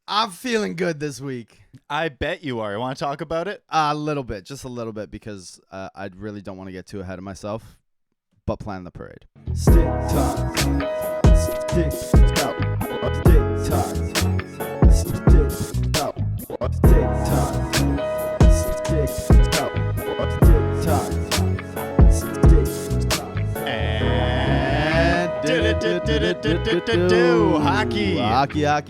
I'm feeling good this week. I bet you are. Want to talk about it? A little bit, just a little bit, because I really don't want to get too ahead of myself. But plan the parade. Stick tock, stick out, stick tock, stick out, stick tock, stick out, stick tock, stick tock.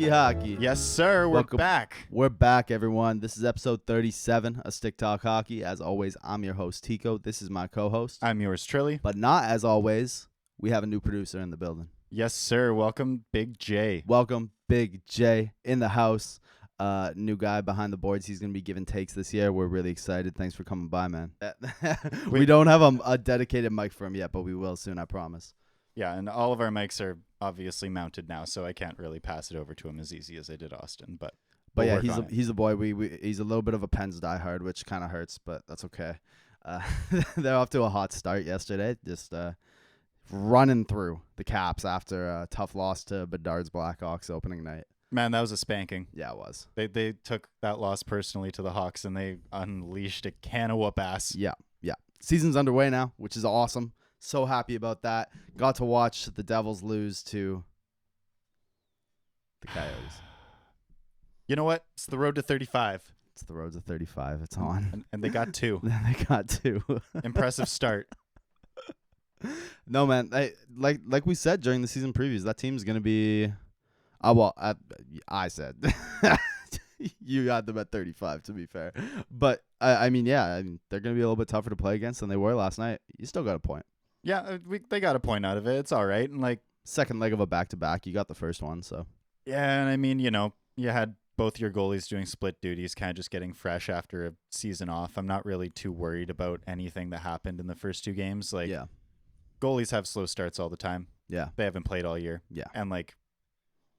Hockey. Yes, sir. We're Welcome. back. We're back, everyone. This is episode 37 of Stick Talk Hockey. As always, I'm your host, Tico. This is my co-host. I'm yours truly. But not as always, we have a new producer in the building. Yes, sir. Welcome, Big J. Welcome, Big J, in the house. New guy behind the boards. He's going to be giving takes this year. We're really excited. Thanks for coming by, man. We don't have a dedicated mic for him yet, but we will soon, I promise. Yeah, and all of our mics are obviously mounted now, so I can't really pass it over to him as easy as I did Austin. But we'll yeah, work on it. he's a boy. He's a little bit of a Pens diehard, which kind of hurts, but that's okay. They're off to a hot start yesterday. Just running through the Caps after a tough loss to Bedard's Blackhawks opening night. Man, that was a spanking. Yeah, it was. They took that loss personally to the Hawks, and they unleashed a can of whoop ass. Yeah. Season's underway now, which is awesome. So happy about that. Got to watch the Devils lose to the Coyotes. You know what? It's the road to 35. It's the road to 35. It's on. And they got two. They got two. Impressive start. No, man. Like we said during the season previews, that team's going to be... I said. You had them at 35, to be fair. But, they're going to be a little bit tougher to play against than they were last night. You still got a point. Yeah, they got a point out of it. It's all right. And, second leg of a back-to-back. You got the first one, so. Yeah, and I mean, you had both your goalies doing split duties, kind of just getting fresh after a season off. I'm not really too worried about anything that happened in the first two games. Yeah. Goalies have slow starts all the time. Yeah. They haven't played all year. Yeah. And,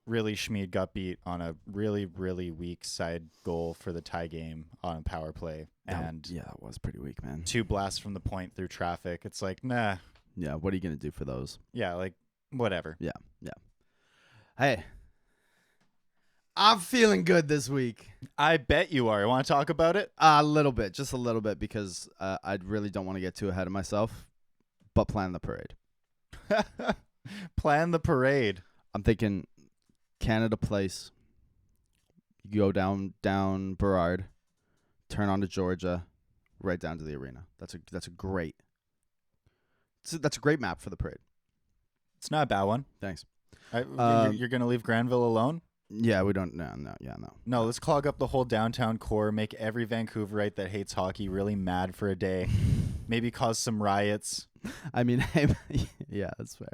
really Schmid got beat on a really, really weak side goal for the tie game on a power play. And that was pretty weak, man. 2 blasts from the point through traffic. It's nah. Yeah, what are you going to do for those? Yeah, whatever. Yeah. Hey, I'm feeling good this week. I bet you are. You want to talk about it? A little bit, just a little bit, because I really don't want to get too ahead of myself, but plan the parade. Plan the parade. I'm thinking Canada Place. You go down Burrard, turn onto Georgia, right down to the arena. That's a great map for the parade. It's not a bad one. Thanks. You're going to leave Granville alone? Yeah, we don't. No. No, let's clog up the whole downtown core, make every Vancouverite that hates hockey really mad for a day, maybe cause some riots. I mean, yeah, that's fair.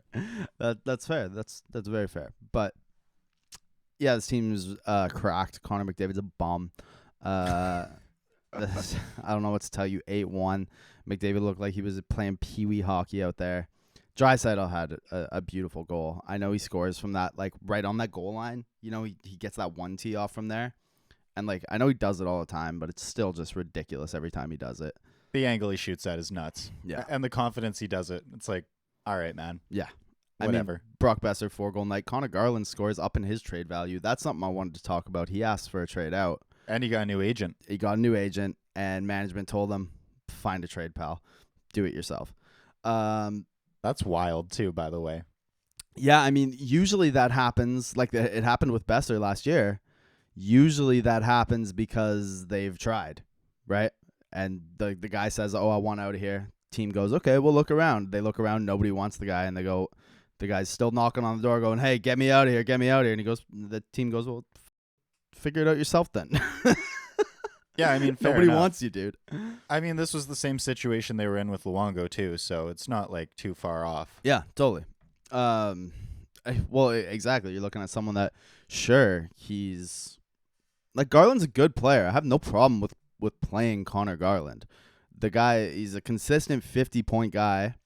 That's fair. That's very fair. But yeah, this team's cracked. Connor McDavid's a bum. I don't know what to tell you. 8-1. McDavid looked like he was playing peewee hockey out there. Draisaitl had a beautiful goal. I know he scores from that, right on that goal line. He gets that one tee off from there. And, I know he does it all the time, but it's still just ridiculous every time he does it. The angle he shoots at is nuts. Yeah. And the confidence he does it. It's all right, man. Yeah. Whatever. I mean, Brock Besser, 4-goal night. Connor Garland scores up in his trade value. That's something I wanted to talk about. He asked for a trade out. And he got a new agent. And management told him, find a trade, pal. Do it yourself. That's wild, too, by the way. Yeah, I mean, usually that happens, it happened with Besser last year. Usually that happens because they've tried, right? And the guy says, I want out of here. Team goes, okay, we'll look around. They look around, nobody wants the guy, and they go, the guy's still knocking on the door going, hey, get me out of here. And the team goes, well, figure it out yourself then. Yeah, I mean, fair nobody enough. wants you, dude. I mean, this was the same situation they were in with Luongo, too, so it's not, too far off. Yeah, totally. Well, exactly. You're looking at someone that, sure, he's... Garland's a good player. I have no problem with playing Connor Garland. The guy, he's a consistent 50-point guy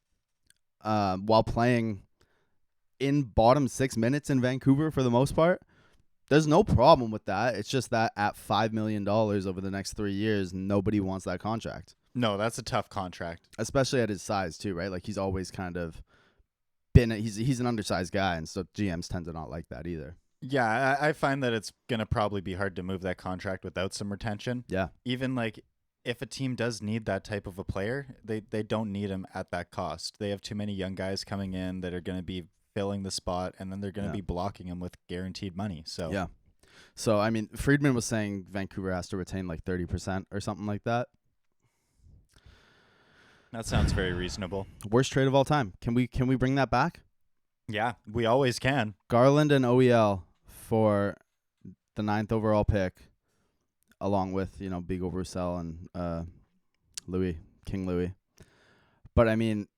while playing in bottom 6 minutes in Vancouver for the most part. There's no problem with that. It's just that at $5 million over the next 3 years, nobody wants that contract. No, that's a tough contract. Especially at his size, too, right? He's always kind of been... He's an undersized guy, and so GMs tend to not like that either. Yeah, I find that it's going to probably be hard to move that contract without some retention. Yeah. Even like if a team does need that type of a player, they don't need him at that cost. They have too many young guys coming in that are going to be filling the spot, and then they're going to be blocking him with guaranteed money. So Yeah. So, I mean, Friedman was saying Vancouver has to retain like 30% or something like that. that sounds very reasonable. Worst trade of all time. Can we bring that back? Yeah, we always can. Garland and OEL for the 9th overall pick, along with, Beagle Roussel and King Louis. But, I mean,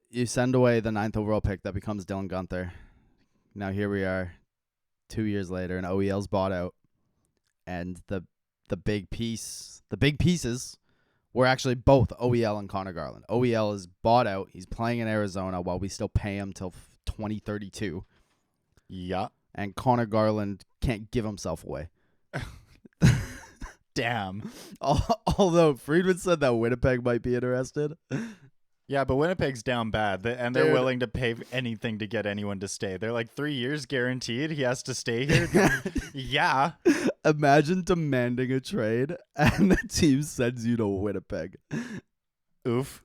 you send away the 9th overall pick, that becomes Dylan Guenther. Now here we are 2 years later, and OEL's bought out. And the big pieces were actually both OEL and Connor Garland. OEL is bought out. He's playing in Arizona while we still pay him till 2032. Yeah. And Connor Garland can't give himself away. Damn. Although Friedman said that Winnipeg might be interested. Yeah, but Winnipeg's down bad, and they're Dude. willing to pay anything to get anyone to stay. They're like 3 years guaranteed. He has to stay here. Yeah. Imagine demanding a trade and the team sends you to Winnipeg. Oof.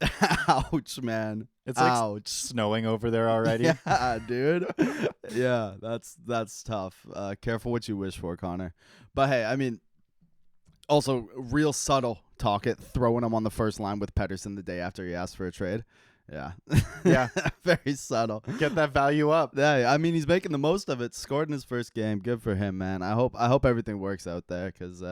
Ouch, man. It's like Ouch. snowing over there already. Yeah, dude. Yeah, that's tough. Careful what you wish for, Connor. But hey, I mean, also real subtle talk it, throwing him on the first line with Pettersson the day after he asked for a trade. Yeah. Yeah. Very subtle. Get that value up. Yeah, I mean, he's making the most of it. Scored in his first game. Good for him, man. I hope everything works out there because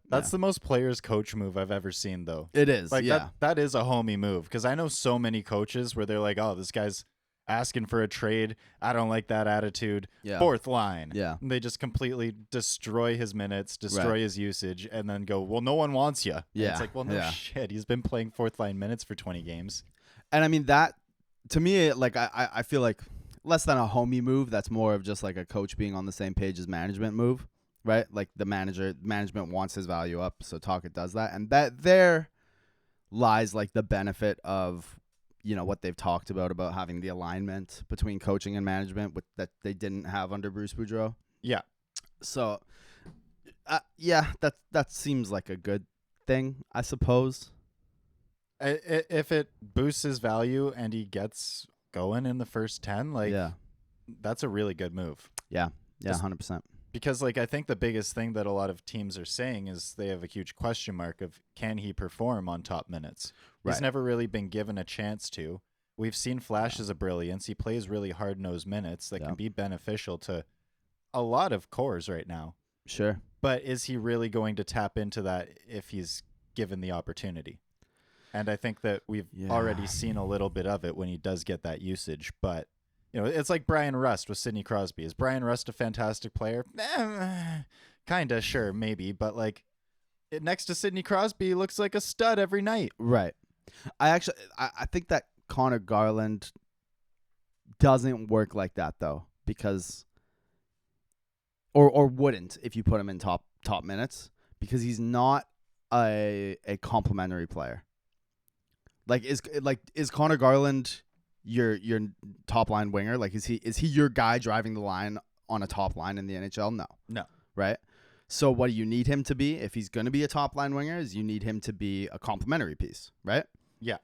That's the most players coach move I've ever seen, though. it is. Like yeah. that is a homie move, because I know so many coaches where they're like, "Oh, this guy's asking for a trade. I don't like that attitude." Yeah. Fourth line. Yeah. And they just completely destroy his minutes, destroy Right. his usage, and then go, "Well, no one wants you." Yeah. It's like, well, no Yeah. shit. He's been playing fourth line minutes for 20 games. And I mean that to me, like I feel like less than a homie move. That's more of just like a coach being on the same page as management move, right? Like the management wants his value up, so Tocchet does that, and that there lies like the benefit of what they've talked about having the alignment between coaching and management that they didn't have under Bruce Boudreau. Yeah. So, yeah, that seems like a good thing, I suppose. If it boosts his value and he gets going in the first 10, like Yeah, that's a really good move. yeah, Just- 100%. Because like I think the biggest thing that a lot of teams are saying is they have a huge question mark of, can he perform on top minutes? He's Right. never really been given a chance to. We've seen flashes of brilliance. He plays really hard-nosed minutes that Yeah. can be beneficial to a lot of cores right now. Sure. But is he really going to tap into that if he's given the opportunity? And I think that we've already seen a little bit of it when he does get that usage. But, it's like Brian Rust with Sidney Crosby. Is Brian Rust a fantastic player? Kinda, sure, maybe. But, like, next to Sidney Crosby, he looks like a stud every night. Right. I think that Connor Garland doesn't work like that though, because or wouldn't if you put him in top minutes, because he's not a complimentary player. Like is Connor Garland your top line winger? Like is he your guy driving the line on a top line in the NHL? No. Right? So what do you need him to be if he's going to be a top line winger? Is you need him to be a complimentary piece, right? Yeah.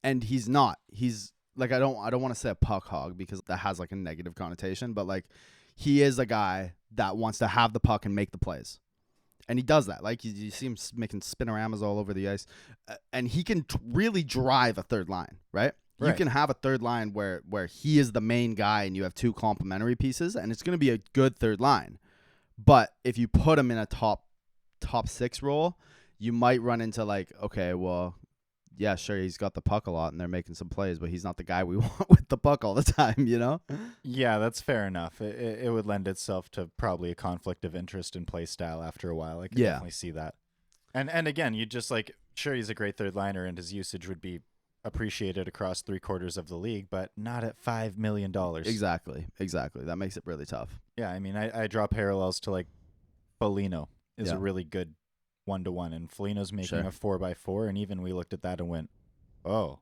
And he's not. He's like I don't want to say a puck hog because that has like a negative connotation, but like he is a guy that wants to have the puck and make the plays. And he does that. Like you see him making spinoramas all over the ice, and he can really drive a third line, right? You can have a third line where he is the main guy and you have two complementary pieces, and it's going to be a good third line. But if you put him in a top 6 role, you might run into like, okay, well, yeah, sure, he's got the puck a lot and they're making some plays, but he's not the guy we want with the puck all the time, Yeah, that's fair enough. It would lend itself to probably a conflict of interest in play style after a while. I can definitely see that. And again, you just like, sure, he's a great third liner and his usage would be appreciated across 3/4 of the league, but not at $5 million. Exactly. That makes it really tough. Yeah, I mean, I draw parallels to like Foligno is a really good 1-to-1, and Foligno's making a 4x4, and even we looked at that and went, oh,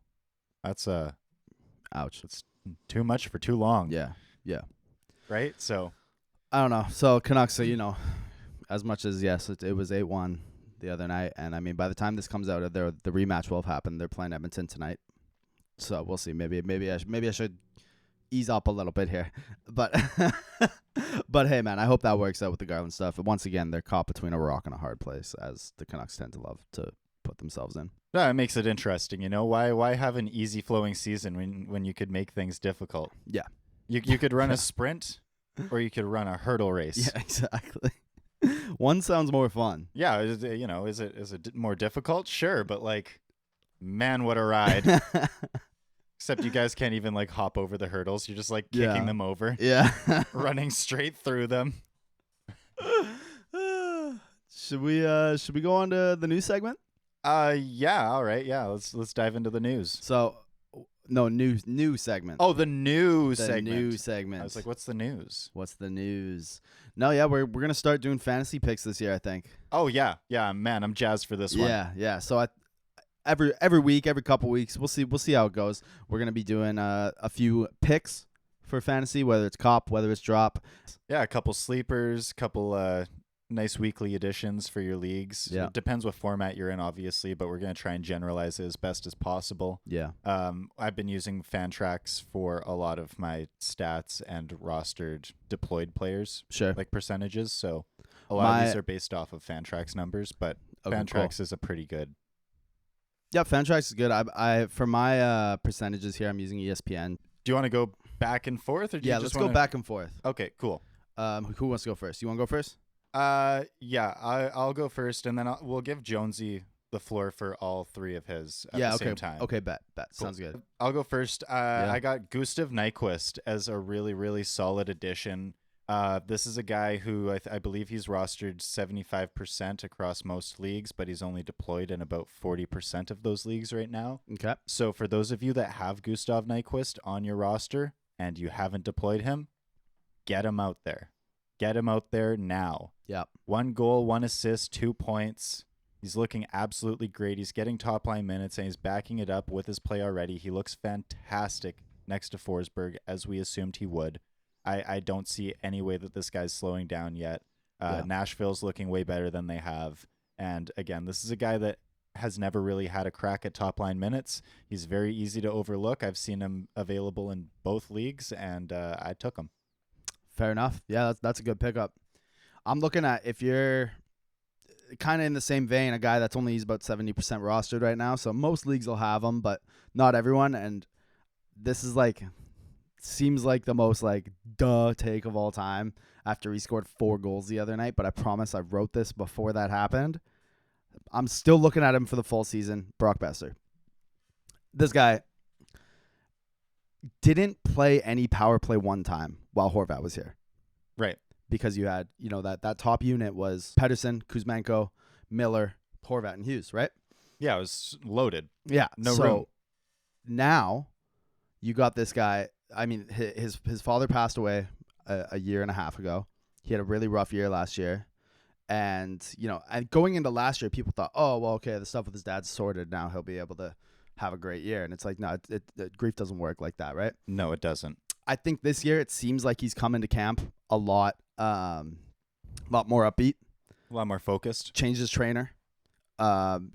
that's ouch. It's too much for too long. Yeah. Right? So I don't know. So Canucks, so as much as yes, it was 8-1 the other night, and I mean by the time this comes out, the rematch will have happened. They're playing Edmonton tonight, so we'll see. Maybe I should ease up a little bit here, but but hey, man, I hope that works out with the Garland stuff. Once again, they're caught between a rock and a hard place, as the Canucks tend to love to put themselves in. Yeah, it makes it interesting. Why have an easy flowing season when you could make things difficult? Yeah, you could run a sprint, or you could run a hurdle race. yeah, exactly. One sounds more fun. Yeah, is it more difficult? Sure, but like, man, what a ride! Except you guys can't even like hop over the hurdles. You're just like kicking them over, Yeah. running straight through them. Should we go on to the news segment? Yeah, all right. Yeah, let's dive into the news. So, no, new segment. Oh, the news the segment. new segment. I was like, what's the news? What's the news? No, yeah, we're gonna start doing fantasy picks this year, I think. Oh yeah, man, I'm jazzed for this one. Yeah. So every week, every couple weeks, we'll see how it goes. We're gonna be doing a few picks for fantasy, whether it's cop, whether it's drop. Yeah, a couple sleepers, couple nice weekly additions for your leagues. Yeah. It depends what format you're in, obviously, but we're going to try and generalize it as best as possible. Yeah. I've been using Fantrax for a lot of my stats and rostered deployed players, Sure. like percentages. So a lot of these are based off of Fantrax numbers, but Fantrax is a pretty good. Yeah, Fantrax is good. I for my percentages here, I'm using ESPN. Do you want to go back and forth, or do you just let's wanna... go back and forth. Okay, cool. Who wants to go first? You want to go first? Yeah, I'll go first, and then we'll give Jonesy the floor for all three of his at the same time. Okay, bet. Cool. Sounds good. I'll go first. I got Gustav Nyquist as a really, really solid addition. This is a guy who I believe he's rostered 75% across most leagues, but he's only deployed in about 40% of those leagues right now. Okay. So for those of you that have Gustav Nyquist on your roster and you haven't deployed him, get him out there. Get him out there now. Yeah. 1 goal, 1 assist, 2 points. He's looking absolutely great. He's getting top line minutes and he's backing it up with his play already. He looks fantastic next to Forsberg, as we assumed he would. I don't see any way that this guy's slowing down yet. Nashville's looking way better than they have. And again, this is a guy that has never really had a crack at top line minutes. He's very easy to overlook. I've seen him available in both leagues, and I took him. Fair enough. Yeah, that's a good pickup. I'm looking at, if you're kind of in the same vein, a guy that's only he's about 70% rostered right now. So most leagues will have him, but not everyone. And this is seems like the most duh take of all time after he scored 4 goals the other night. But I promise I wrote this before that happened. I'm still looking at him for the full season. Brock Besser. This guy didn't play any power play one time while Horvat was here. Right. Because you had, that top unit was Pedersen, Kuzmenko, Miller, Horvat, and Hughes, right? Yeah, it was loaded. Yeah. No so room. Now you got this guy. I mean, his father passed away a year and a half ago. He had a really rough year last year. And, and going into last year, people thought, oh, well, okay, the stuff with his dad's sorted. Now he'll be able to have a great year. And it's like, no, grief doesn't work like that, right? No, it doesn't. I think this year it seems like he's come into camp a lot more upbeat. A lot more focused. Changed his trainer.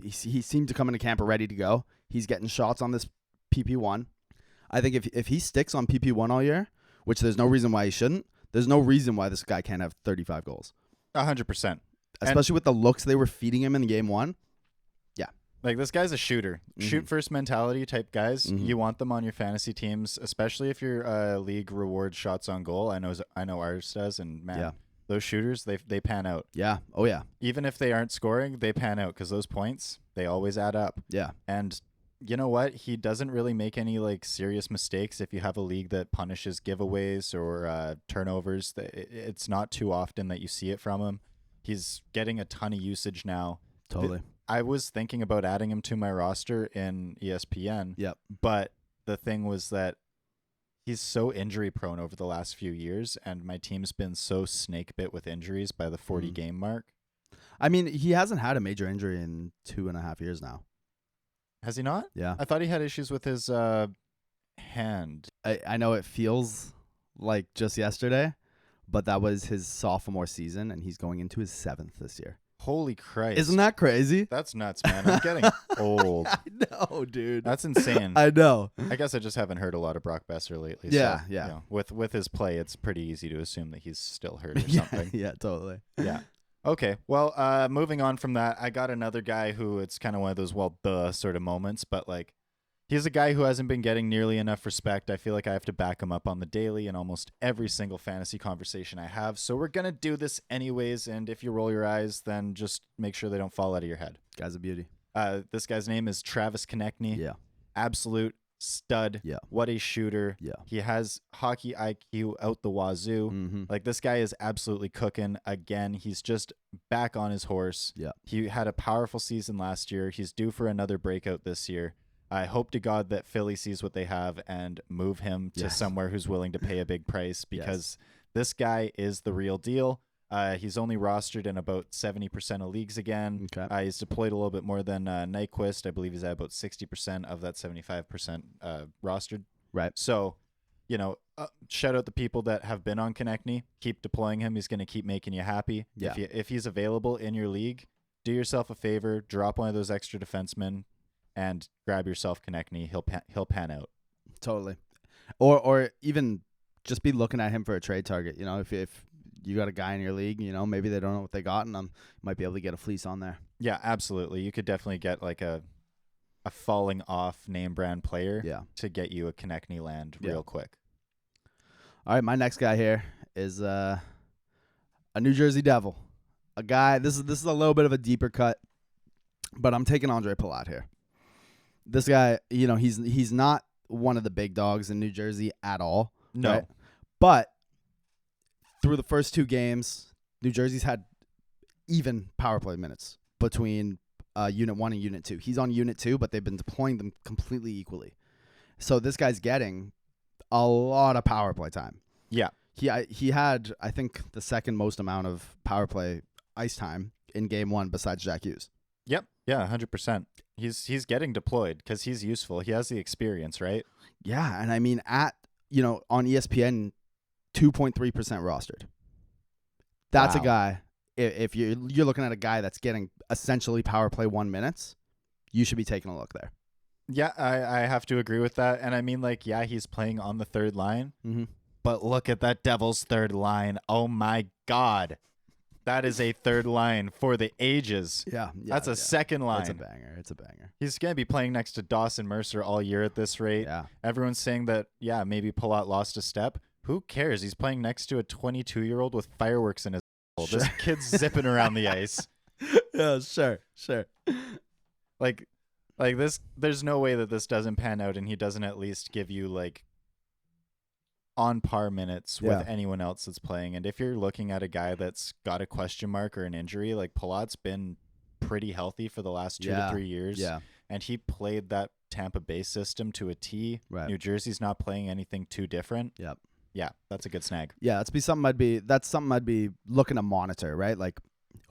He seemed to come into camp ready to go. He's getting shots on this PP1. I think if he sticks on PP1 all year, which there's no reason why he shouldn't, there's no reason why this guy can't have 35 goals. 100%. Especially with the looks they were feeding him in game 1. Yeah. Like, this guy's a shooter. Mm-hmm. Shoot first mentality type guys. Mm-hmm. You want them on your fantasy teams, especially if your league rewards shots on goal. I know ours does, and man, those shooters, they pan out. Yeah. Oh yeah. Even if they aren't scoring, they pan out because those points, they always add up. Yeah. And you know what? He doesn't really make any serious mistakes. If you have a league that punishes giveaways or turnovers, it's not too often that you see it from him. He's getting a ton of usage now. Totally. I was thinking about adding him to my roster in ESPN. Yep. But the thing was that he's so injury prone over the last few years, and my team's been so snake bit with injuries by the 40 game mark. I mean, he hasn't had a major injury in 2.5 years now. Has he not? Yeah. I thought he had issues with his hand. I know it feels like just yesterday, but that was his sophomore season, and he's going into his 7th this year. Holy Christ. Isn't that crazy? That's nuts, man. I'm getting old. I know, dude. That's insane. I know. I guess I just haven't heard a lot of Brock Besser lately. Yeah, so, yeah. You know, with his play, it's pretty easy to assume that he's still hurt or Yeah, something. yeah, totally. Yeah. Okay. Well, moving on from that, I got another guy who it's kind of one of those duh sort of moments, but like he's a guy who hasn't been getting nearly enough respect. I feel like I have to back him up on the daily in almost every single fantasy conversation I have. So we're going to do this anyways, and if you roll your eyes, then just make sure they don't fall out of your head. Guy's a beauty. This guy's name is Travis Konechny. Yeah. Absolute stud. Yeah. What a shooter. Yeah. He has hockey IQ out the wazoo. Mm-hmm. Like, this guy is absolutely cooking again. He's just back on his horse. Yeah. He had a powerful season last year. He's due for another breakout this year. I hope to God that Philly sees what they have and move him to Yes. somewhere who's willing to pay a big price, because this guy is the real deal. He's only rostered in about 70% of leagues again. Okay. He's deployed a little bit more than Nyquist. I believe he's at about 60% of that 75% rostered. Right. So, you know, shout out the people that have been on Konechny. Keep deploying him. He's going to keep making you happy. Yeah. If he's available in your league, do yourself a favor. Drop one of those extra defensemen and grab yourself Konechny. He'll pan out. Totally. Or even just be looking at him for a trade target. You know, if you got a guy in your league, you know, maybe they don't know what they got, and might be able to get a fleece on there. Yeah, absolutely. You could definitely get like a falling off name brand player to get you a Konechny land real quick. All right, my next guy here is a New Jersey Devil. A guy, this is a little bit of a deeper cut, but I'm taking Andre Palat here. This guy, you know, he's not one of the big dogs in New Jersey at all. No. Right? But through the first 2 games, New Jersey's had even power play minutes between Unit 1 and Unit 2. He's on Unit 2, but they've been deploying them completely equally. So this guy's getting a lot of power play time. Yeah. He had, I think, the second most amount of power play ice time in Game 1 besides Jack Hughes. Yep. Yeah, 100%. He's getting deployed because he's useful. He has the experience, right? Yeah, and I mean, on ESPN, 2.3% rostered. That's Wow. a guy. If you're looking at a guy that's getting essentially power play 1 minutes, you should be taking a look there. Yeah, I have to agree with that. And I mean, like, yeah, he's playing on the third line, Mm-hmm. but look at that Devils third line. Oh my God. That is a third line for the ages. Yeah, That's a second line. It's a banger. He's going to be playing next to Dawson Mercer all year at this rate. Yeah. Everyone's saying that, yeah, maybe Palat lost a step. Who cares? He's playing next to a 22-year-old with fireworks in his hole. Sure. This kid's zipping around the ice. Yeah, sure. Like this, there's no way that this doesn't pan out and he doesn't at least give you like on par minutes with anyone else that's playing. And if you're looking at a guy that's got a question mark or an injury, like Palat's been pretty healthy for the last 2 to 3 years. Yeah. And he played that Tampa Bay system to a T. Right. New Jersey's not playing anything too different. Yep. Yeah, that's a good snag. Yeah, that's something I'd be looking to monitor, right? Like,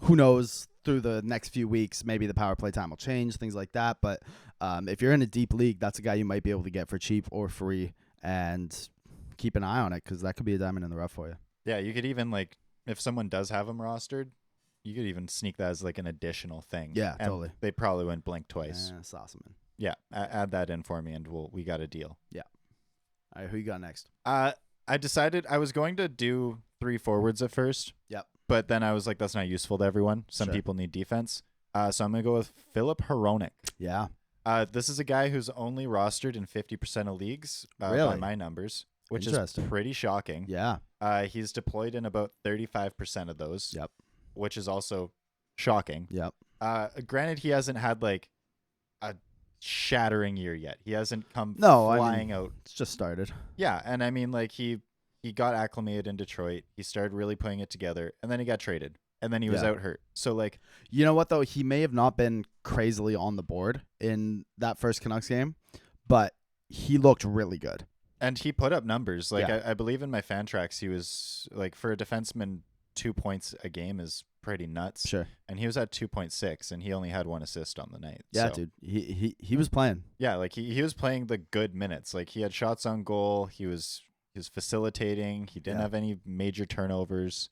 who knows, through the next few weeks, maybe the power play time will change, things like that. But if you're in a deep league, that's a guy you might be able to get for cheap or free, and keep an eye on it because that could be a diamond in the rough for you. Yeah, you could even, like, if someone does have him rostered, you could even sneak that as like an additional thing. Yeah, And totally. they probably wouldn't blink twice. Sossaman. Yeah, add that in for me, and we got a deal. All right, who you got next? I decided I was going to do 3 forwards at first. Yep. But then I was like, that's not useful to everyone. Some Sure. people need defense. So I'm going to go with Philip Hronek. Yeah. This is a guy who's only rostered in 50% of leagues by Really? my numbers, which is Interesting. pretty shocking. Yeah. He's deployed in about 35% of those, Yep. which is also shocking. Yep. Granted, he hasn't had like a shattering year yet. He hasn't come No, flying out. It's just started. Yeah, and I mean, like, he got acclimated in Detroit. He started really putting it together, and then he got traded, and then he was Yeah. out hurt. So, like, You know what, though? He may have not been crazily on the board in that first Canucks game, but he looked really good. and he put up numbers. Like, Yeah. I believe in my fan tracks, he was, like, for a defenseman, 2 points a game is pretty nuts. Sure. And he was at 2.6, and he only had 1 assist on the night. Yeah, So, dude. He was playing. yeah, like, he was playing the good minutes. Like, he had shots on goal. He was He's facilitating. He didn't Yeah. have any major turnovers.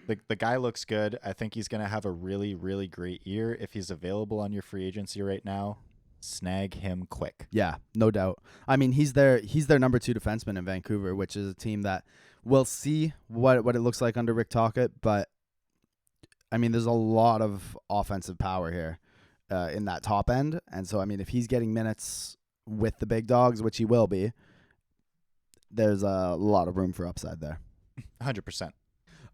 The guy looks good. I think he's going to have a really, really great year. If he's available on your free agency right now, snag him quick. Yeah, no doubt. I mean, he's their number 2 defenseman in Vancouver, which is a team that we'll see what it looks like under Rick Tocchet. But I mean, there's a lot of offensive power here in that top end, and so I mean, if he's getting minutes with the big dogs, which he will be, there's a lot of room for upside there. 100%.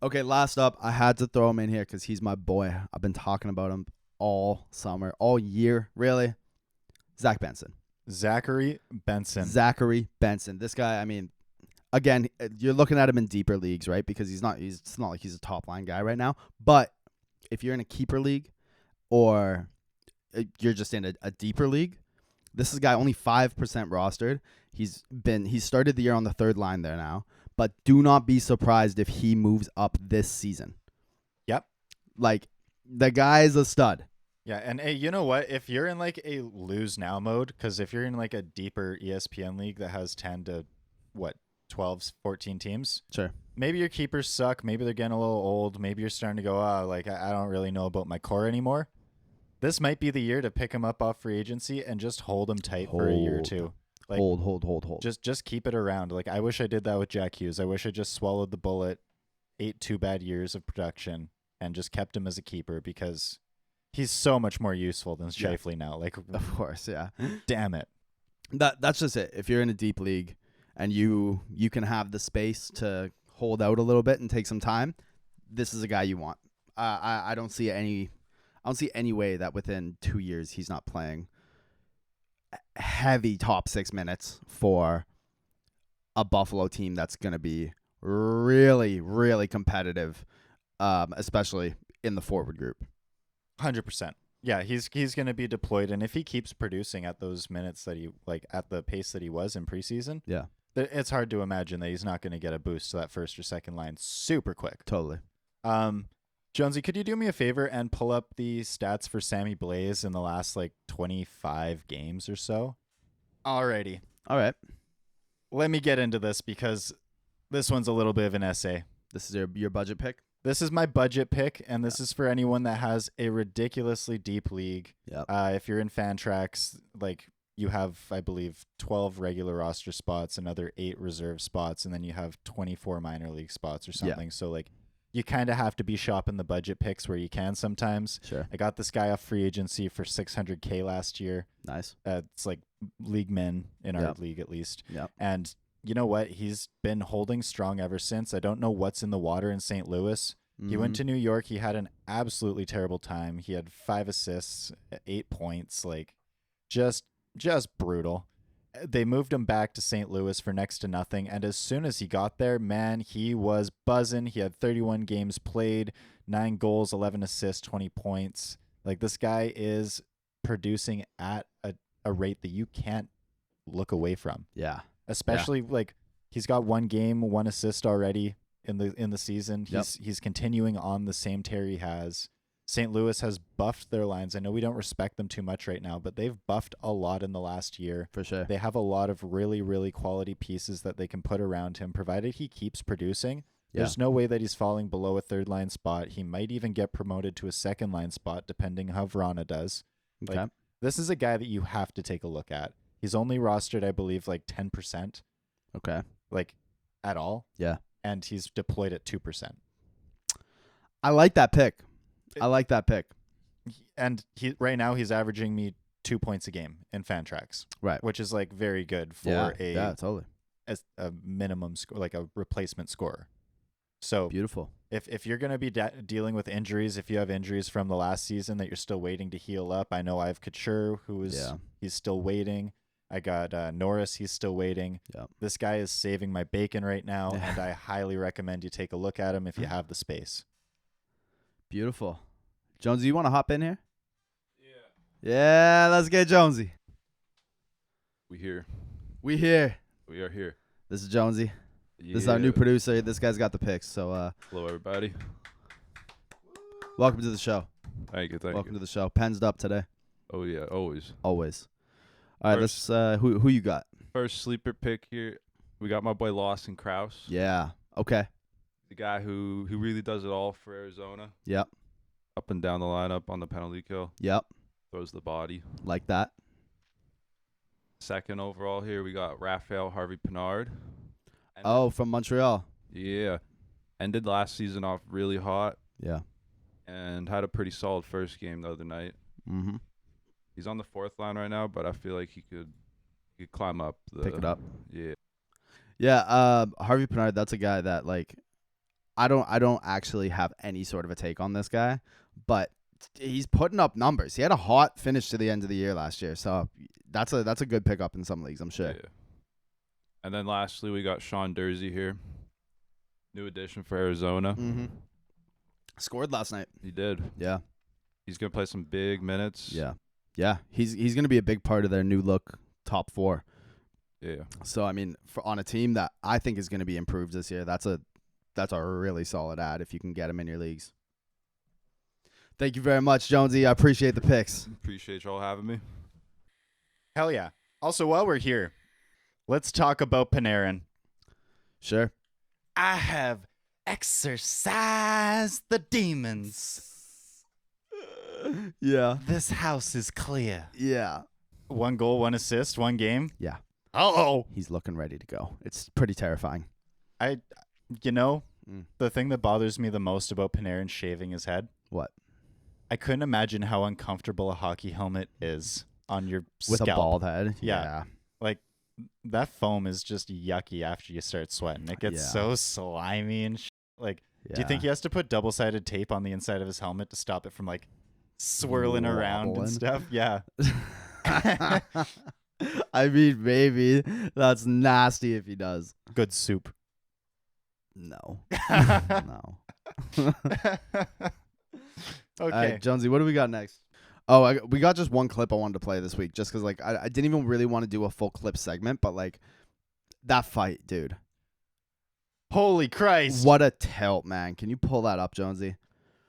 Okay, last up, I had to throw him in here because he's my boy. I've been talking about him all summer, all year, really. Zach Benson. Zachary Benson. Zachary Benson. This guy, I mean, again, you're looking at him in deeper leagues, right? Because it's not like he's a top line guy right now. But if you're in a keeper league or you're just in a deeper league, this is a guy only 5% rostered. He's started the year on the 3rd line there now. But do not be surprised if he moves up this season. Yep. Like, the guy's a stud. Yeah, and hey, you know what? If you're in like a lose now mode, because if you're in like a deeper ESPN league that has 10 to 12, 14 teams, Sure. maybe your keepers suck. Maybe they're getting a little old. Maybe you're starting to go, I don't really know about my core anymore. This might be the year to pick him up off free agency and just hold him tight for a year or two. Like, hold. Just keep it around. Like, I wish I did that with Jack Hughes. I wish I just swallowed the bullet, ate 2 bad years of production, and just kept him as a keeper because he's so much more useful than Scheifele now. Like, Of course, yeah. damn it. That's just it. If you're in a deep league and you can have the space to hold out a little bit and take some time, this is a guy you want. I don't see any way that within 2 years he's not playing heavy top 6 minutes for a Buffalo team that's going to be really, really competitive, especially in the forward group. 100%. Yeah, he's going to be deployed, and if he keeps producing at those minutes that he at the pace that he was in preseason, Yeah, it's hard to imagine that he's not going to get a boost to that first or second line super quick. totally. Jonesy, could you do me a favor and pull up the stats for Sammy Blais in the last 25 games or so? Alrighty. All right. Let me get into this because this one's a little bit of an essay. This is your budget pick? This is my budget pick, and this is for anyone that has a ridiculously deep league. Yep. If you're in Fantrax, you have, I believe, 12 regular roster spots, another 8 reserve spots, and then you have 24 minor league spots or something. Yeah. So, you kind of have to be shopping the budget picks where you can sometimes. Sure. I got this guy off free agency for $600K last year. Nice. It's like league min in our Yep. league at least. Yep. And you know what? He's been holding strong ever since. I don't know what's in the water in St. Louis. He went to New York. He had an absolutely terrible time. He had 5 assists, 8 points, just brutal. They moved him back to St. Louis for next to nothing, and as soon as he got there, man, he was buzzing. He had 31 games played, 9 goals, 11 assists, 20 points. This guy is producing at a rate that you can't look away from. Yeah. Especially he's got 1 game, 1 assist already in the season. Yep. He's continuing on the same tear he has. St. Louis has buffed their lines. I know we don't respect them too much right now, but they've buffed a lot in the last year. For sure. They have a lot of really, really quality pieces that they can put around him, provided he keeps producing. Yeah. There's no way that he's falling below a 3rd line spot. He might even get promoted to a 2nd line spot, depending how Vrana does. Okay. This is a guy that you have to take a look at. He's only rostered, I believe, 10%. Okay. At all. Yeah. And he's deployed at 2%. I like that pick. And right now he's averaging me 2 points a game in Fantrax. Right. Which is very good for yeah, totally. a minimum score, a replacement scorer. So Beautiful. if you're going to be dealing with injuries, if you have injuries from the last season that you're still waiting to heal up, I know I have Couture, he's still waiting. I got Norris, he's still waiting. Yep. This guy is saving my bacon right now, and I highly recommend you take a look at him if you have the space. Beautiful. Jonesy, you want to hop in here? Yeah, let's get Jonesy. We here. We here. We are here. This is Jonesy. This is our new producer. This guy's got the picks. So Hello, everybody. welcome to the show. Thank you. Welcome to the show. Pens up today. Oh, yeah, always. Always. All right, First- let's who you got? First sleeper pick here. We got my boy Lawson Krause. Yeah. Okay. The guy who really does it all for Arizona. Yep. Up and down the lineup on the penalty kill. Yep. Throws the body. Like that. Second overall here, we got Raphael Harvey Pinard. From Montreal. Yeah. Ended last season off really hot Yeah. and had a pretty solid first game the other night. Mm-hmm. He's on the fourth line right now, but I feel like he could climb up. Pick it up. Yeah. Yeah. Harvey Pinard, that's a guy that, like, I don't actually have any sort of a take on this guy, but he's putting up numbers. He had a hot finish to the end of the year last year, so that's a good pickup in some leagues, I'm sure. Yeah. And then lastly, we got Sean Dursey here. New addition for Arizona. Mm-hmm. Scored last night. He did. Yeah. He's going to play some big minutes. Yeah. Yeah. He's going to be a big part of their new look top 4. Yeah. So, I mean, on a team that I think is going to be improved this year, that's a really solid ad if you can get him in your leagues. Thank you very much, Jonesy. I appreciate the picks. Appreciate y'all having me. Hell yeah. Also, while we're here, let's talk about Panarin. Sure. I have exorcised the demons. Yeah. This house is clear. Yeah. 1 goal, 1 assist, 1 game. Yeah. Uh-oh. He's looking ready to go. It's pretty terrifying. The thing that bothers me the most about Panarin shaving his head, What? I couldn't imagine how uncomfortable a hockey helmet is on your With scalp. a bald head? Yeah. Like, that foam is just yucky after you start sweating. It gets Yeah. so slimy and like, Yeah. do you think he has to put double-sided tape on the inside of his helmet to stop it from, like, swirling around Wobbling. and stuff? Yeah. I mean, maybe. That's nasty if he does. Good soup. No. No. Okay. All right, Jonesy, what do we got next? Oh, we got just one clip I wanted to play this week just because, like, I didn't even really want to do a full clip segment, but, like, that fight, dude. Holy Christ. What a tilt, man. Can you pull that up, Jonesy?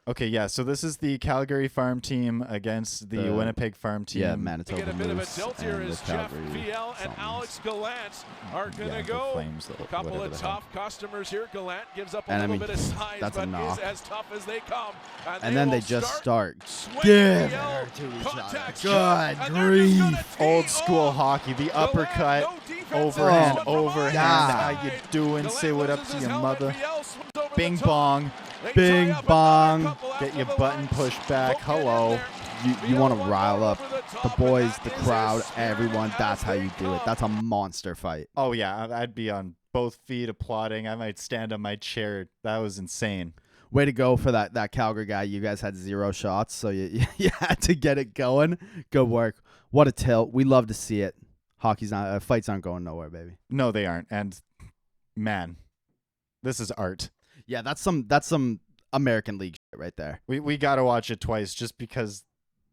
Okay, yeah, so this is the Calgary farm team against the Winnipeg farm team. Yeah, We Manitoba get a bit of a Moose tilt here and the as Jeff Calgary Viel and Suns. Alex Gallant are going to the go. Flames, A couple whatever of the hell. tough customers here. Gallant gives up a And I little mean, bit of size, that's a but is knock. as tough as they come. And then they will just start swinging giving the her yell, to each other. contact Good shot, and they're just gonna grief. tee Old school off. hockey, the Gallant, uppercut, no defense, overhand, and from overhand. God. How you doing? Gallant Say what up loses to his your helmet. mother. Viel swims over the Bing top. bong. They Bing tie up another bong. couple Get after your the button lens. pushed back. Don't get in Hello. there. You Viel want to one rile over up the the top, boys, and the that is crowd, as scary everyone. That's as how they you do it. come. That's a monster fight. Oh, yeah, I'd be on both feet applauding. I might stand on my chair. That was insane. Way to go for that Calgary guy. You guys had 0 shots, so you had to get it going. Good work. What a tilt. We love to see it. Fights aren't going nowhere, baby. No, they aren't. And, man, this is art. Yeah, that's some American League shit right there. We got to watch it twice just because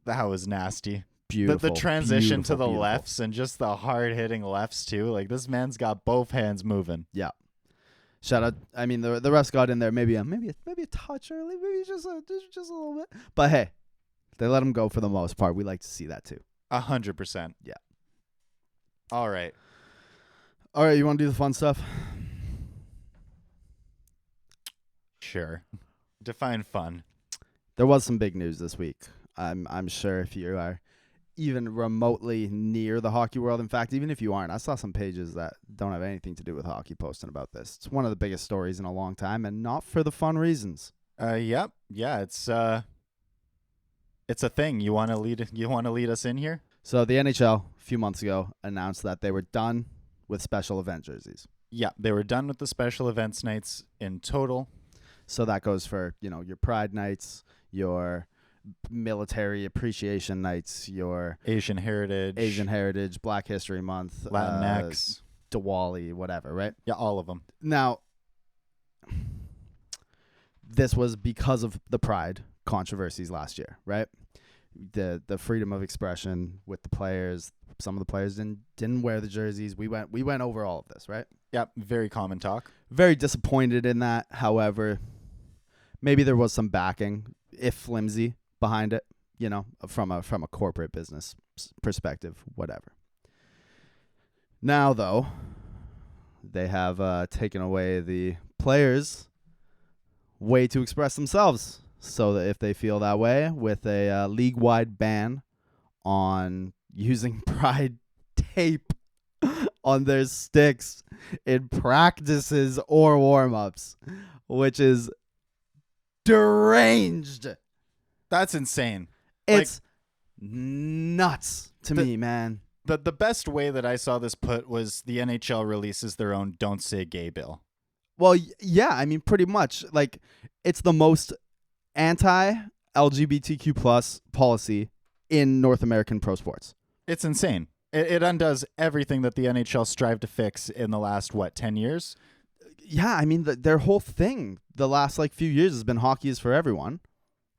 that was nasty. Beautiful. The transition to the beautiful. lefts and just the hard-hitting lefts, too. Like, this man's got both hands moving. Yeah. Shout out. I mean, the refs got in there maybe a touch early, maybe just a little bit. But hey, they let him go for the most part. We like to see that too. 100%. Yeah. All right. All right, you want to do the fun stuff? Sure. Define fun. There was some big news this week. I'm sure if you are even remotely near the hockey world, in fact, even if you aren't, I saw some pages that don't have anything to do with hockey posting about this. It's one of the biggest stories in a long time, and not for the fun reasons. Yep. Yeah, it's a thing. You want to lead us in here? So the NHL a few months ago announced that they were done with special event jerseys. Yeah, they were done with the special events nights in total. So that goes for, your Pride nights, your military appreciation nights, your Asian Heritage, Black History Month, Latinx, Diwali, whatever, right? yeah, all of them. Now, this was because of the Pride controversies last year, right? The freedom of expression with the players. Some of the players didn't wear the jerseys. We went over all of this, right? Yep, very common talk. Very disappointed in that. However, maybe there was some backing, if flimsy, behind it, from a corporate business perspective, whatever. Now, though, they have taken away the players' way to express themselves. So that if they feel that way, with a league-wide ban on using Pride tape on their sticks in practices or warm-ups, which is deranged. That's insane. It's nuts to me, man. The best way that I saw this put was the NHL releases their own "Don't Say Gay" bill. Well, yeah, I mean, pretty much. Like, it's the most anti-LGBTQ plus policy in North American pro sports. It's insane. It undoes everything that the NHL strived to fix in the last, 10 years? Yeah, I mean, their whole thing the last few years has been hockey is for everyone.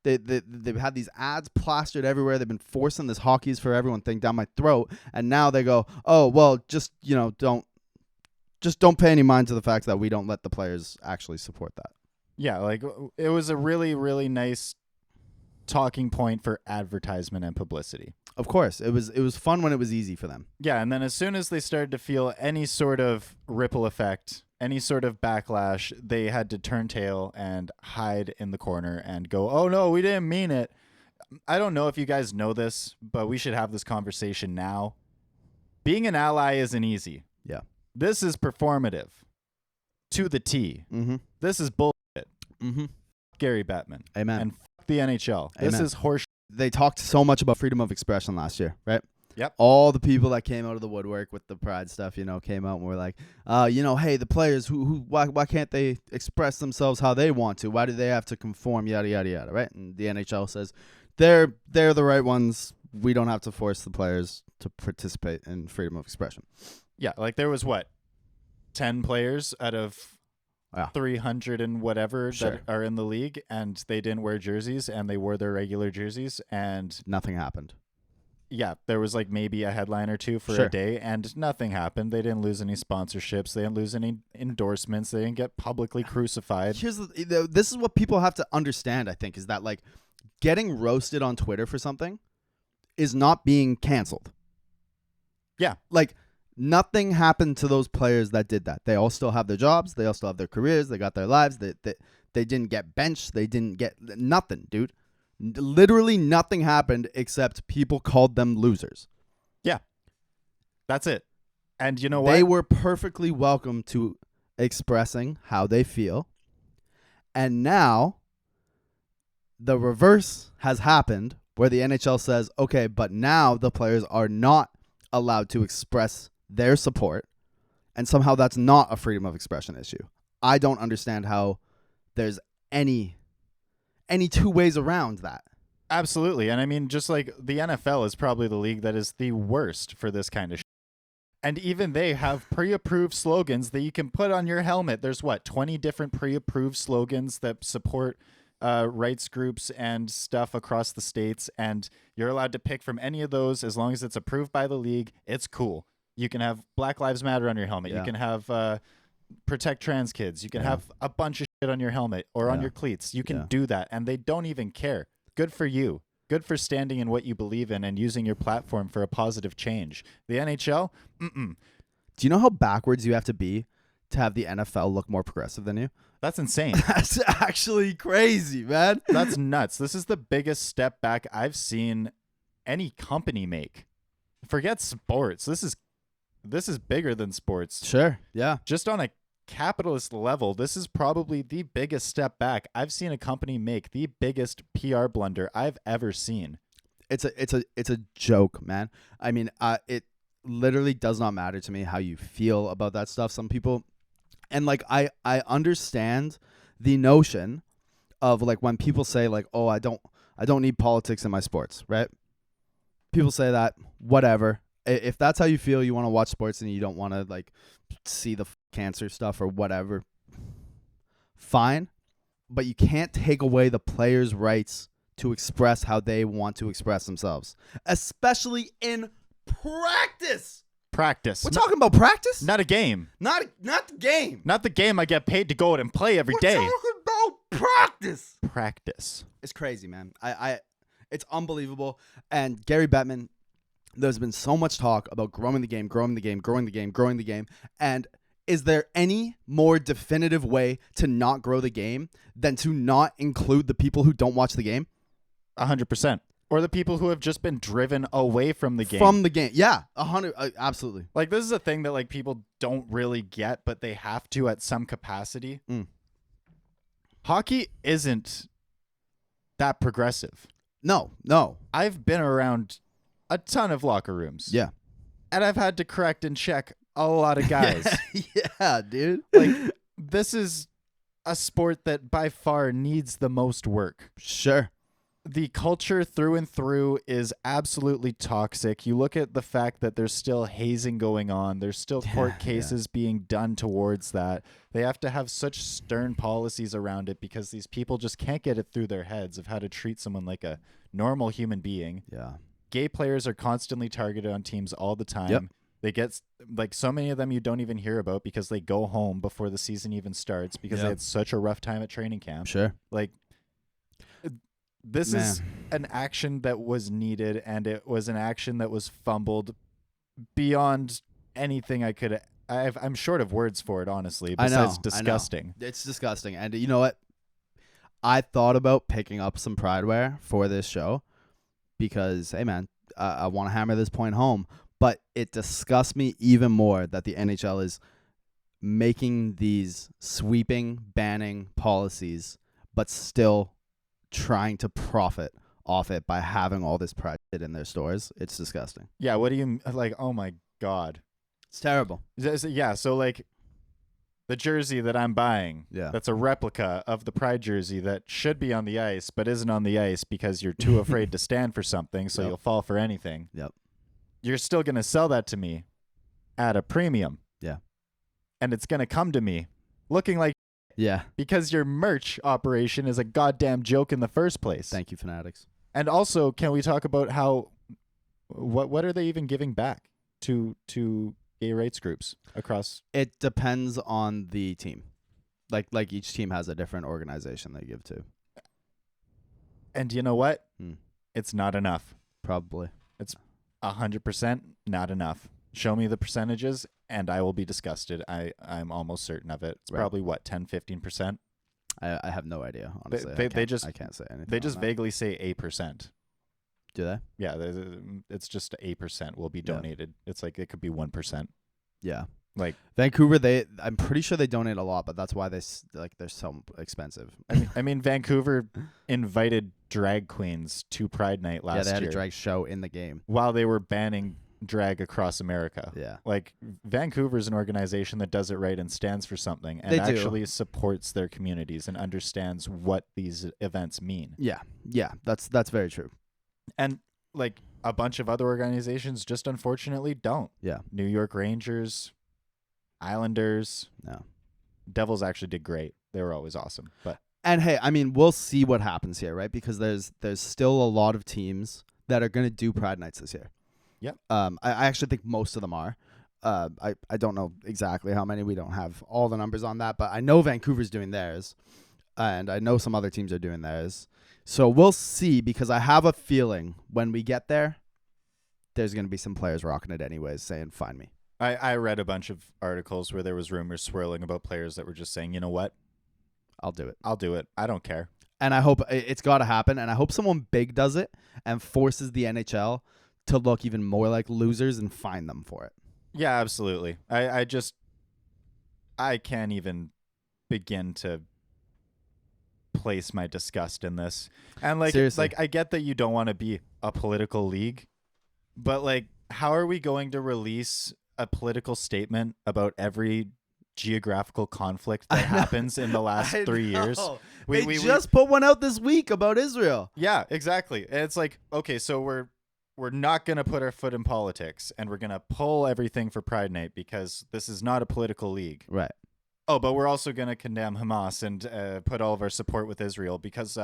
They've had these ads plastered everywhere. They've been forcing this hockey is for everyone thing down my throat, and now they go, oh well, just don't pay any mind to the fact that we don't let the players actually support that. Yeah, it was a really, really nice talking point for advertisement and publicity. Of course, it was fun when it was easy for them. Yeah, and then as soon as they started to feel any sort of ripple effect, any sort of backlash, they had to turn tail and hide in the corner and go, oh no, we didn't mean it. I don't know if you guys know this, but we should have this conversation now. Being an ally isn't easy. Yeah. This is performative to the T. Mm-hmm. This is bullshit. Mm-hmm. Gary Bettman. Amen. And the NHL. This Amen. is horseshit. They talked so much about freedom of expression last year, right? Yep. All the people that came out of the woodwork with the Pride stuff, came out and were like, hey, the players why can't they express themselves how they want to? Why do they have to conform? Yada yada yada, right? And the NHL says they're the right ones. We don't have to force the players to participate in freedom of expression. Yeah, there was 10 players out of 300 and whatever that are in the league, and they didn't wear jerseys, and they wore their regular jerseys, and nothing happened. Yeah, there was maybe a headline or two for a day, and nothing happened. They didn't lose any sponsorships. They didn't lose any endorsements. They didn't get publicly crucified. This is what people have to understand, I think, is that getting roasted on Twitter for something is not being canceled. Yeah. Nothing happened to those players that did that. They all still have their jobs. They all still have their careers. They got their lives. They didn't get benched. They didn't get nothing, dude. Literally nothing happened except people called them losers. Yeah. That's it. And you know what? They were perfectly welcome to expressing how they feel. And now the reverse has happened where the NHL says, okay, but now the players are not allowed to express their support, and somehow that's not a freedom of expression issue. I don't understand how there's any two ways around that. Absolutely. And I mean, just the NFL is probably the league that is the worst for this kind of shit. And even they have pre-approved slogans that you can put on your helmet. There's 20 different pre-approved slogans that support rights groups and stuff across the states, and you're allowed to pick from any of those as long as it's approved by the league. It's cool. You can have Black Lives Matter on your helmet. Yeah. You can have protect trans kids. You can have a bunch of shit on your helmet or on your cleats. You can do that, and they don't even care. Good for you. Good for standing in what you believe in and using your platform for a positive change. The NHL? Mm-mm. Do you know how backwards you have to be to have the NFL look more progressive than you? That's insane. That's actually crazy, man. That's nuts. This is the biggest step back I've seen any company make. Forget sports. This is bigger than sports. Sure. Yeah. Just on a capitalist level, this is probably the biggest step back I've seen a company make. The biggest PR blunder I've ever seen. It's a joke, man. I mean, it literally does not matter to me how you feel about that stuff. Some people, and I understand the notion of when people say oh, I don't need politics in my sports, right? People say that, whatever. If that's how you feel, you want to watch sports and you don't want to see the cancer stuff or whatever, fine. But you can't take away the players' rights to express how they want to express themselves, especially in practice. Practice. We're talking about practice, Not a game. not the game. Not the game I get paid to go out and play every day. We're talking about practice. Practice. It's crazy, man. It's unbelievable. And Gary Bettman, there's been so much talk about growing the game, and is there any more definitive way to not grow the game than to not include the people who don't watch the game? 100%. Or the people who have just been driven away from the game. From the game. Yeah, 100. Absolutely. Like, this is a thing that, like, people don't really get, but they have to at some capacity. Hockey isn't that progressive. No. I've been around a ton of locker rooms. Yeah. And I've had to correct and check a lot of guys. Yeah, dude. Like, this is a sport that by far needs the most work. Sure. The culture through and through is absolutely toxic. You look at the fact that there's still hazing going on. There's still court cases being done towards that. They have to have such stern policies around it because these people just can't get it through their heads of how to treat someone like a normal human being. Yeah. Gay players are constantly targeted on teams all the time. Yep. They get, like, so many of them you don't even hear about because they go home before the season even starts because they had such a rough time at training camp. Sure. Like, this is an action that was needed, and it was an action that was fumbled beyond anything I could. I'm short of words for it, honestly. Besides disgusting. I know. It's disgusting. And you know what? I thought about picking up some Pride wear for this show because, hey, man, I want to hammer this point home. But it disgusts me even more that the NHL is making these sweeping, banning policies, but still trying to profit off it by having all this Pride shit in their stores. It's disgusting. Yeah, what do you, like, oh my God. It's terrible. Yeah, so, like, the jersey that I'm buying, Yeah. that's a replica of the Pride jersey that should be on the ice, but isn't on the ice because you're too afraid to stand for something, so Yep. you'll fall for anything. Yep. You're still going to sell that to me at a premium. Yeah. And it's going to come to me looking like Yeah. because your merch operation is a goddamn joke in the first place. Thank you, Fanatics. And also, can we talk about how what are they even giving back to gay rights groups across? It depends on the team. Like each team has a different organization they give to. And you know what? Hmm. It's not enough. Probably. 100% not enough. Show me the percentages and I will be disgusted. I'm almost certain of it. It's Right. probably what, 10-15%? I have no idea, honestly. They I can't- just- I can't say anything. They on just that. vaguely say 8%. Do they? Yeah, it's just 8% will be Yeah. donated. It's like it could be 1%. Yeah. Like, Vancouver, I'm pretty sure they donate a lot, but that's why they're so expensive. I mean, Vancouver invited drag queens to Pride Night last year. Yeah, they had a drag show in the game. while they were banning drag across America. Yeah. Like, Vancouver's an organization that does it right and stands for something and They do. actually supports their communities and understands what these events mean. Yeah. Yeah. That's very true. And, like, a bunch of other organizations just unfortunately don't. Yeah. New York Rangers, Islanders, No. Devils actually did great. They were always awesome. But And hey, I mean, we'll see what happens here, right? Because there's still a lot of teams that are going to do Pride Nights this year. Yep. I actually think most of them are. I don't know exactly how many. We don't have all the numbers on that, but I know Vancouver's doing theirs, and I know some other teams are doing theirs. So we'll see, because I have a feeling when we get there, there's going to be some players rocking it anyways, saying, "Find me." I read a bunch of articles where there was rumors swirling about players that were just saying, you know what? I'll do it. I'll do it. I don't care. And I hope it's got to happen. And I hope someone big does it and forces the NHL to look even more like losers and fine them for it. Yeah, absolutely. I can't even begin to place my disgust in this. And Seriously. I get that you don't want to be a political league, but like, how are we going to release a political statement about every geographical conflict that happens in the last 3 years? They just put one out this week about Israel. Yeah, exactly. And it's like, okay, so we're not going to put our foot in politics and we're going to pull everything for Pride Night because this is not a political league. Right. Oh, but we're also going to condemn Hamas and put all of our support with Israel because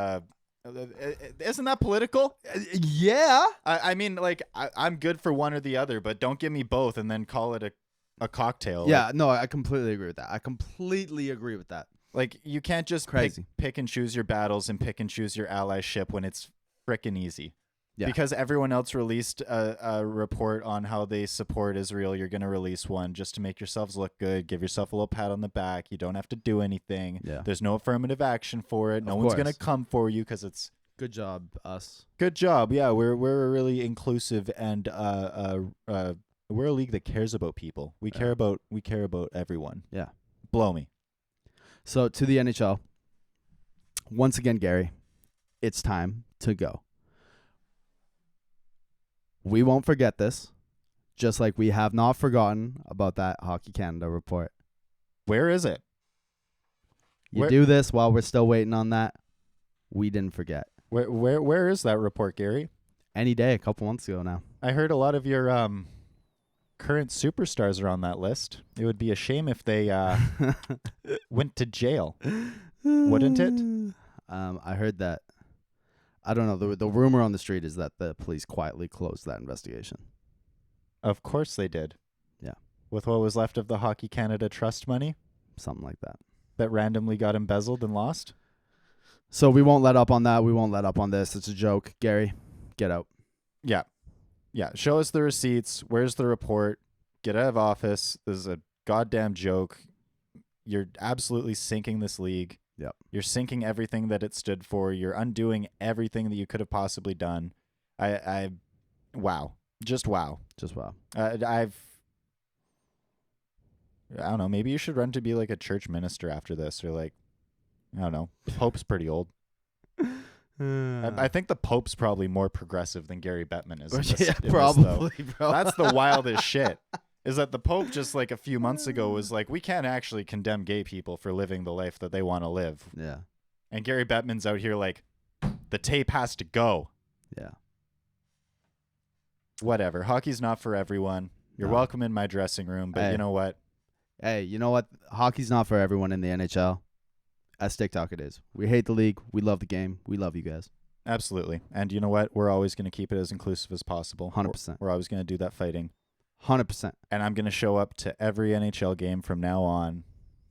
isn't that political? Yeah. I mean, like, I'm good for one or the other, but don't give me both and then call it a cocktail. Yeah, no, I completely agree with that. I completely agree with that. Like, you can't just Crazy. pick and choose your battles and pick and choose your allyship when it's frickin' easy. Yeah. Because everyone else released a report on how they support Israel, you're going to release one just to make yourselves look good, give yourself a little pat on the back. You don't have to do anything. Yeah. There's no affirmative action for it. No one's going to course. come for you because it's Good job, us. good job. Yeah, we're really inclusive and we're a league that cares about people. We care about everyone. Yeah. Blow me. So to the NHL, once again, Gary, it's time to go. We won't forget this, just like we have not forgotten about that Hockey Canada report. Where is it? You do this while we're still waiting on that. We didn't forget. Where is that report, Gary? Any day, a couple months ago now. I heard a lot of your current superstars are on that list. It would be a shame if they went to jail. Wouldn't it? I heard that. I don't know. The rumor on the street is that the police quietly closed that investigation. Of course they did. Yeah. With what was left of the Hockey Canada trust money Something like that. that randomly got embezzled and lost. So we won't let up on that. We won't let up on this. It's a joke. Gary, get out. Yeah. Yeah. Show us the receipts. Where's the report? Get out of office. This is a goddamn joke. You're absolutely sinking this league. Yep. You're sinking everything that it stood for. You're undoing everything that you could have possibly done. Wow. Just wow. Just wow. I don't know. Maybe you should run to be like a church minister after this, or like, I don't know. Pope's pretty old. I think the Pope's probably more progressive than Gary Bettman is. In this, Yeah, in this, probably, bro. That's the wildest shit. Is that the Pope just like a few months ago was like, we can't actually condemn gay people for living the life that they want to live. Yeah. And Gary Bettman's out here like, the tape has to go. Yeah. Whatever. Hockey's not for everyone. You're No. welcome in my dressing room, but Hey. you know what? Hey, you know what? Hockey's not for everyone in the NHL. As TikTok it is. We hate the league. We love the game. We love you guys. Absolutely. And you know what? We're always going to keep it as inclusive as possible. 100%. We're always going to do that fighting. 100%. And I'm going to show up to every NHL game from now on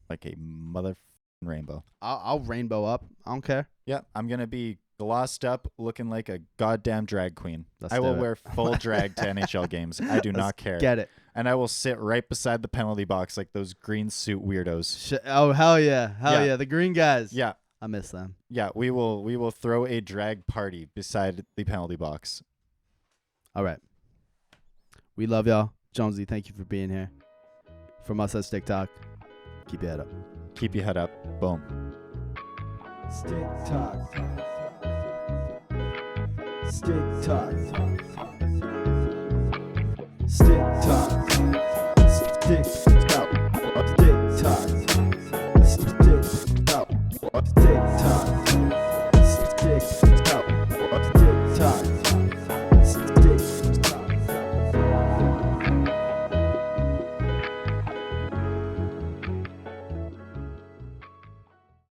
like a mother rainbow. I'll rainbow up. I don't care. Yeah, I'm going to be glossed up looking like a goddamn drag queen. Let's I will do it. wear full drag to NHL games. I do not care. Get it. And I will sit right beside the penalty box like those green suit weirdos. Oh, hell yeah. Hell Yeah. yeah. The green guys. Yeah. I miss them. Yeah, we will throw a drag party beside the penalty box. All right. We love y'all. Jonesy, thank you for being here. From us at TikTok, keep your head up. Keep your head up. Boom. Stick talk. Stick talk. Stick talk. Stick talk. Stick talk. Stick talk. Stick talk.